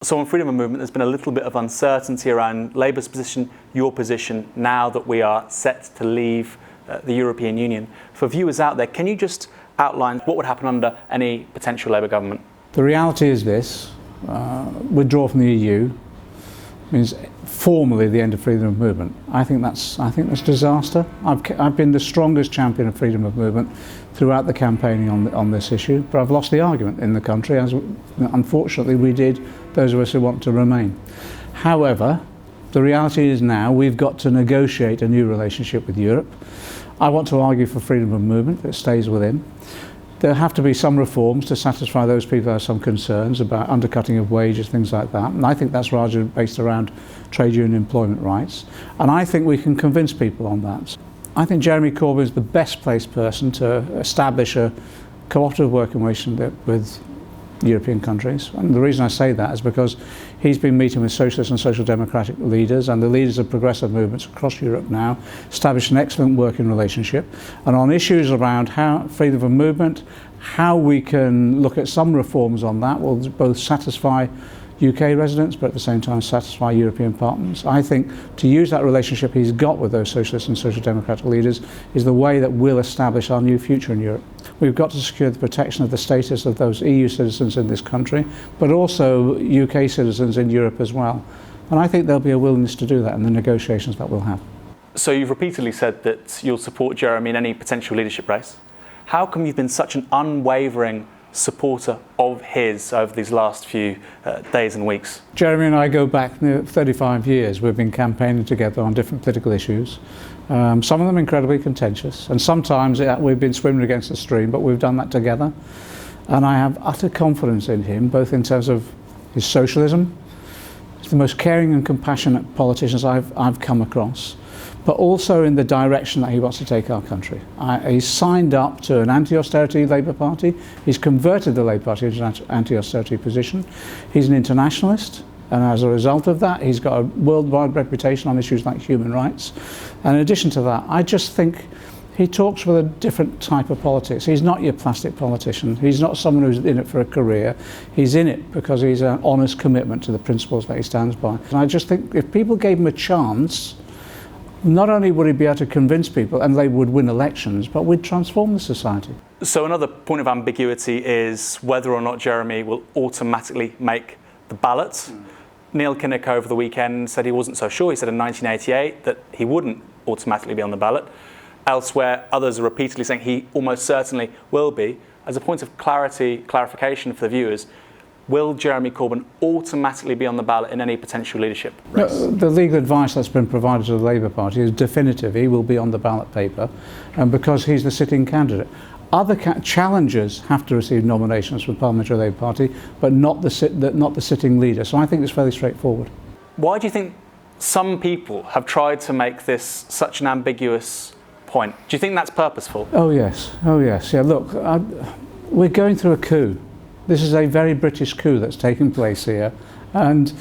So on freedom of movement, there's been a little bit of uncertainty around Labour's position, your position, now that we are set to leave the European Union. For viewers out there, can you just outline what would happen under any potential Labour government? The reality is this: withdrawal from the EU means formally the end of freedom of movement. I think that's disaster. I've been the strongest champion of freedom of movement throughout the campaigning on this issue, but I've lost the argument in the country, as unfortunately we did, those of us who want to remain. However, the reality is now we've got to negotiate a new relationship with Europe. I want to argue for freedom of movement that stays within. There have to be some reforms to satisfy those people who have some concerns about undercutting of wages, things like that. And I think that's largely based around trade union employment rights. And I think we can convince people on that. I think Jeremy Corbyn is the best placed person to establish a cooperative working relationship with European countries. And the reason I say that is because he's been meeting with socialist and social democratic leaders and the leaders of progressive movements across Europe now, established an excellent working relationship. And on issues around how freedom of movement, how we can look at some reforms on that will both satisfy UK residents but at the same time satisfy European partners. I think to use that relationship he's got with those socialist and social democratic leaders is the way that will establish our new future in Europe. We've got to secure the protection of the status of those EU citizens in this country, but also UK citizens in Europe as well. And I think there'll be a willingness to do that in the negotiations that we'll have. So you've repeatedly said that you'll support Jeremy in any potential leadership race. How come you've been such an unwavering supporter of his over these last few days and weeks? Jeremy and I go back 35 years. We've been campaigning together on different political issues. Some of them incredibly contentious, and sometimes we've been swimming against the stream, but we've done that together. And I have utter confidence in him, both in terms of his socialism. He's the most caring and compassionate politicians I've come across, but also in the direction that he wants to take our country. He's signed up to an anti-austerity Labour Party. He's converted the Labour Party into an anti-austerity position. He's an internationalist, and as a result of that, he's got a worldwide reputation on issues like human rights. And in addition to that, I just think he talks with a different type of politics. He's not your plastic politician. He's not someone who's in it for a career. He's in it because he's an honest commitment to the principles that he stands by. And I just think if people gave him a chance, not only would he be able to convince people and they would win elections, but we'd transform the society. So another point of ambiguity is whether or not Jeremy will automatically make the ballot. Neil Kinnock over the weekend said he wasn't so sure. He said in 1988 that he wouldn't automatically be on the ballot. Elsewhere, others are repeatedly saying he almost certainly will be. As a point of clarification for the viewers, will Jeremy Corbyn automatically be on the ballot in any potential leadership race? No, the legal advice that's been provided to the Labour Party is definitive. He will be on the ballot paper, and because he's the sitting candidate. Other challengers have to receive nominations from the Parliamentary Labour Party, but not the sitting leader. So I think it's fairly straightforward. Why do you think some people have tried to make this such an ambiguous point? Do you think that's purposeful? Oh yes. Yeah, look, we're going through a coup. This is a very British coup that's taking place here, and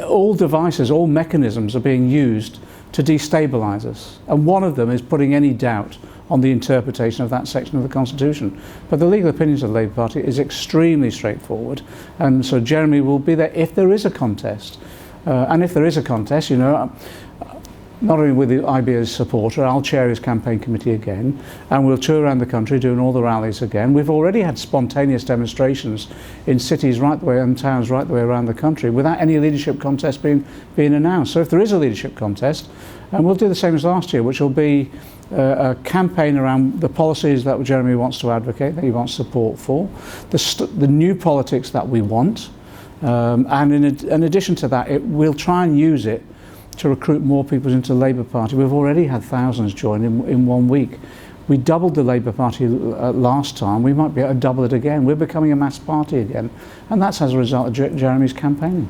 all devices, all mechanisms are being used to destabilise us. And one of them is putting any doubt on the interpretation of that section of the Constitution. But the legal opinions of the Labour Party is extremely straightforward, and so Jeremy will be there if there is a contest. And if there is a contest, you know, not only will I be his supporter, I'll chair his campaign committee again, and we'll tour around the country doing all the rallies again. We've already had spontaneous demonstrations in cities right the way and towns right the way around the country without any leadership contest being announced. So if there is a leadership contest, and we'll do the same as last year, which will be a campaign around the policies that Jeremy wants to advocate, that he wants support for, the new politics that we want, and in addition to that, we'll try and use it to recruit more people into the Labour Party. We've already had thousands join in 1 week. We doubled the Labour Party last time. We might be able to double it again. We're becoming a mass party again. And that's as a result of Jeremy's campaigning.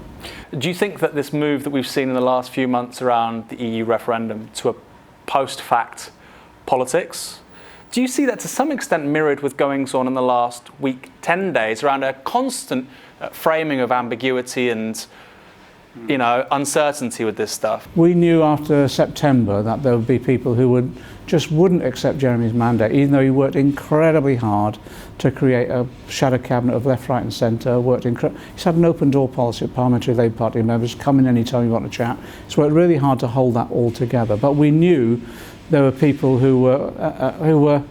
Do you think that this move that we've seen in the last few months around the EU referendum to a post-fact politics, do you see that to some extent mirrored with goings on in the last week, 10 days, around a constant framing of ambiguity and uncertainty with this stuff. We knew after September that there would be people who wouldn't accept Jeremy's mandate, even though he worked incredibly hard to create a shadow cabinet of left, right and centre. He's had an open door policy at parliamentary Labour Party members, come in any time you want to chat. He's worked really hard to hold that all together. But we knew there were people who were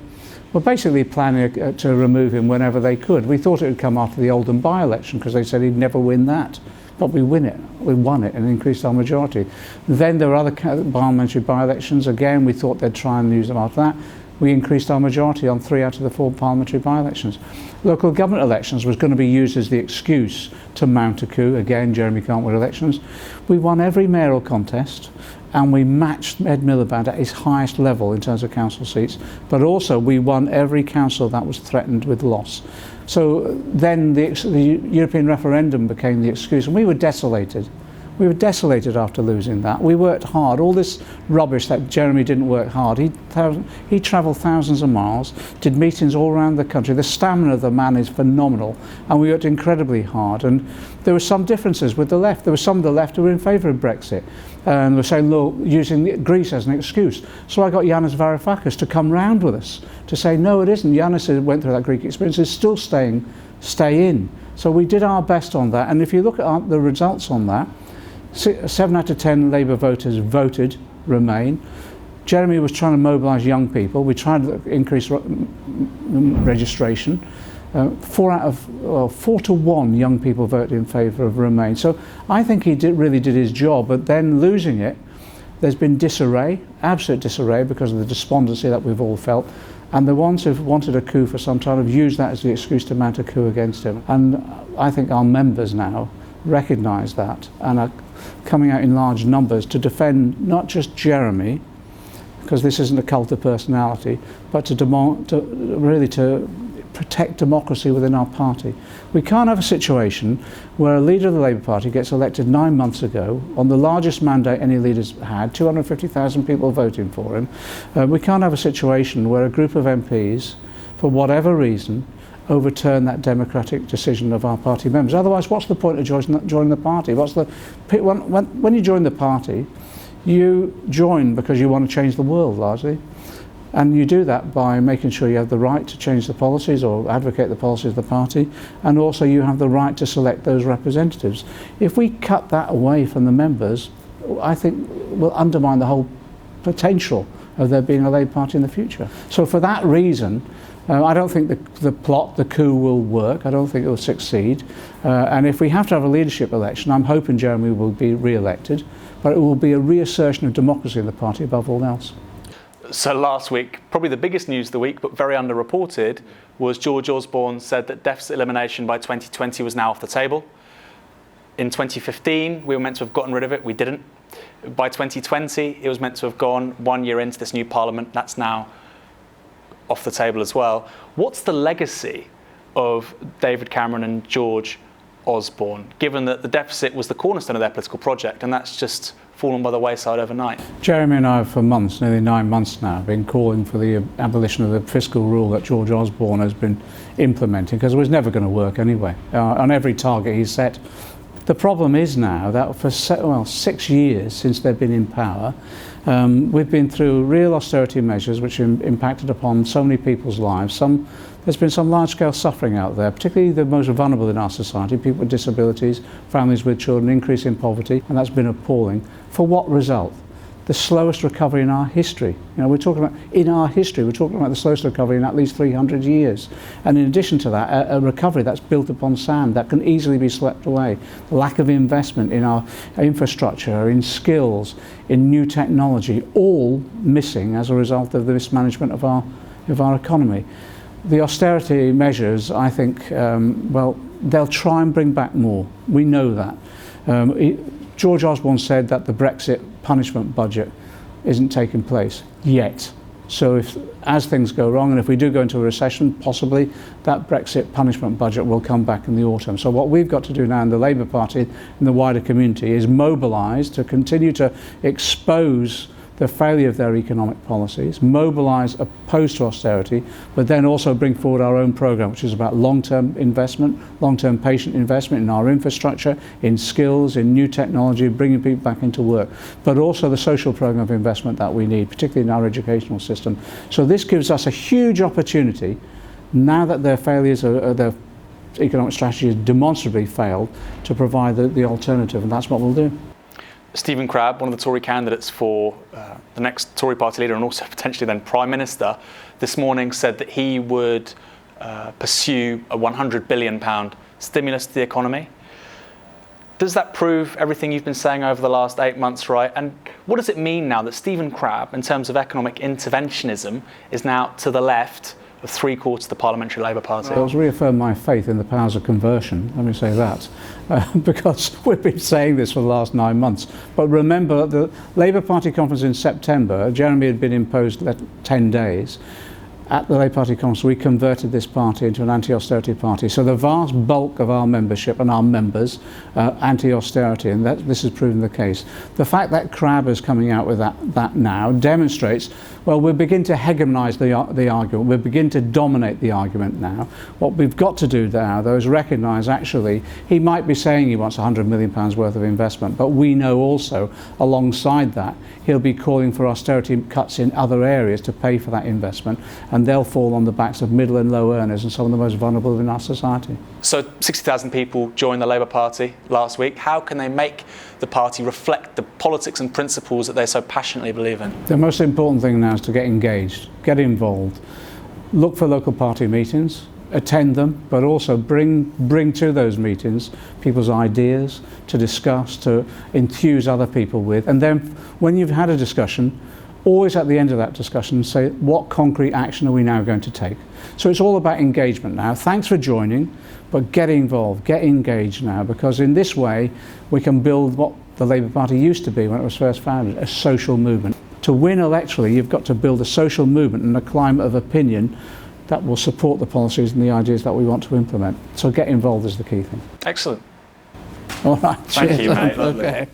basically planning to remove him whenever they could. We thought it would come after the Oldham by-election because they said he'd never win that. But we won it and increased our majority. Then there were other parliamentary by-elections. Again, we thought they'd try and use them after that. We increased our majority on 3 out of the 4 parliamentary by-elections. Local government elections was going to be used as the excuse to mount a coup. Again, Jeremy can't win elections. We won every mayoral contest and we matched Ed Miliband at his highest level in terms of council seats, but also we won every council that was threatened with loss. So then the European referendum became the excuse, and we were desolated. We were desolated after losing that. We worked hard. All this rubbish that Jeremy didn't work hard. He travelled thousands of miles, did meetings all around the country. The stamina of the man is phenomenal, and we worked incredibly hard. And there were some differences with the left. There were some of the left who were in favour of Brexit. And were saying, look, using Greece as an excuse. So I got Yanis Varoufakis to come round with us to say, no, it isn't. Yanis went through that Greek experience, is still stay in. So we did our best on that. And if you look at the results on that, 7 out of 10 Labour voters voted Remain. Jeremy was trying to mobilise young people. We tried to increase registration. 4 to 1 young people voted in favour of Remain. So I think he really did his job, but then losing it, there's been disarray, absolute disarray, because of the despondency that we've all felt. And the ones who've wanted a coup for some time have used that as the excuse to mount a coup against him. And I think our members now recognise that and are coming out in large numbers to defend not just Jeremy, because this isn't a cult of personality, but to really protect democracy within our party. We can't have a situation where a leader of the Labour Party gets elected 9 months ago on the largest mandate any leader's had, 250,000 people voting for him. We can't have a situation where a group of MPs, for whatever reason, overturn that democratic decision of our party members. Otherwise, what's the point of joining the party? When you join the party, you join because you want to change the world, largely. And you do that by making sure you have the right to change the policies or advocate the policies of the party, and also you have the right to select those representatives. If we cut that away from the members, I think we'll undermine the whole potential of there being a Labour Party in the future. So for that reason, I don't think the coup will work. I don't think it will succeed. And if we have to have a leadership election, I'm hoping Jeremy will be re-elected, but it will be a reassertion of democracy in the party above all else. So last week, probably the biggest news of the week, but very underreported, was George Osborne said that deficit elimination by 2020 was now off the table. In 2015, we were meant to have gotten rid of it. We didn't. By 2020, it was meant to have gone 1 year into this new parliament. That's now off the table as well. What's the legacy of David Cameron and George Osborne, given that the deficit was the cornerstone of their political project, and that's just fallen by the wayside overnight? Jeremy and I have for months, nearly 9 months now, been calling for the abolition of the fiscal rule that George Osborne has been implementing, because it was never going to work anyway, on every target he set. The problem is now that for 6 years since they've been in power, we've been through real austerity measures which impacted upon so many people's lives. There's been some large-scale suffering out there, particularly the most vulnerable in our society, people with disabilities, families with children, increase in poverty, and that's been appalling. For what result? The slowest recovery in our history. We're talking about the slowest recovery in at least 300 years. And in addition to that, a recovery that's built upon sand that can easily be swept away. The lack of investment in our infrastructure, in skills, in new technology, all missing as a result of the mismanagement of our economy. The austerity measures, I think, they'll try and bring back more. We know that. George Osborne said that the Brexit punishment budget isn't taking place yet. So as things go wrong, and if we do go into a recession, possibly, that Brexit punishment budget will come back in the autumn. So what we've got to do now in the Labour Party and the wider community is mobilise to continue to expose the failure of their economic policies, mobilise opposed to austerity, but then also bring forward our own programme, which is about long-term investment, long-term patient investment in our infrastructure, in skills, in new technology, bringing people back into work, but also the social programme of investment that we need, particularly in our educational system. So this gives us a huge opportunity, now that their failures their economic strategy has demonstrably failed, to provide the alternative, and that's what we'll do. Stephen Crabb, one of the Tory candidates for the next Tory party leader and also potentially then Prime Minister, this morning said that he would pursue a £100 billion stimulus to the economy. Does that prove everything you've been saying over the last 8 months, right? And what does it mean now that Stephen Crabb, in terms of economic interventionism, is now to the left of 3/4 of the Parliamentary Labour Party? Well, it's reaffirmed my faith in the powers of conversion, let me say that, because we've been saying this for the last 9 months. But remember, the Labour Party conference in September, Jeremy had been imposed 10 days. At the Labour Party conference, we converted this party into an anti-austerity party. So the vast bulk of our membership and our members anti-austerity, and this has proven the case. The fact that Crabb is coming out with that now demonstrates, well, we'll begin to hegemonise the argument. We'll begin to dominate the argument now. What we've got to do now, though, is recognise actually he might be saying he wants £100 million worth of investment, but we know also alongside that he'll be calling for austerity cuts in other areas to pay for that investment, and they'll fall on the backs of middle and low earners and some of the most vulnerable in our society. So 60,000 people joined the Labour Party last week. How can they make the party reflect the politics and principles that they so passionately believe in? The most important thing now is to get engaged, get involved, look for local party meetings, attend them, but also bring to those meetings people's ideas to discuss, to enthuse other people with. And then when you've had a discussion, always at the end of that discussion say, what concrete action are we now going to take? So it's all about engagement now. Thanks for joining, but get involved, get engaged now, because in this way we can build what the Labour Party used to be when it was first founded, a social movement. To win electorally, you've got to build a social movement and a climate of opinion that will support the policies and the ideas that we want to implement. So get involved is the key thing. Excellent. All right. Thank you, mate. Okay.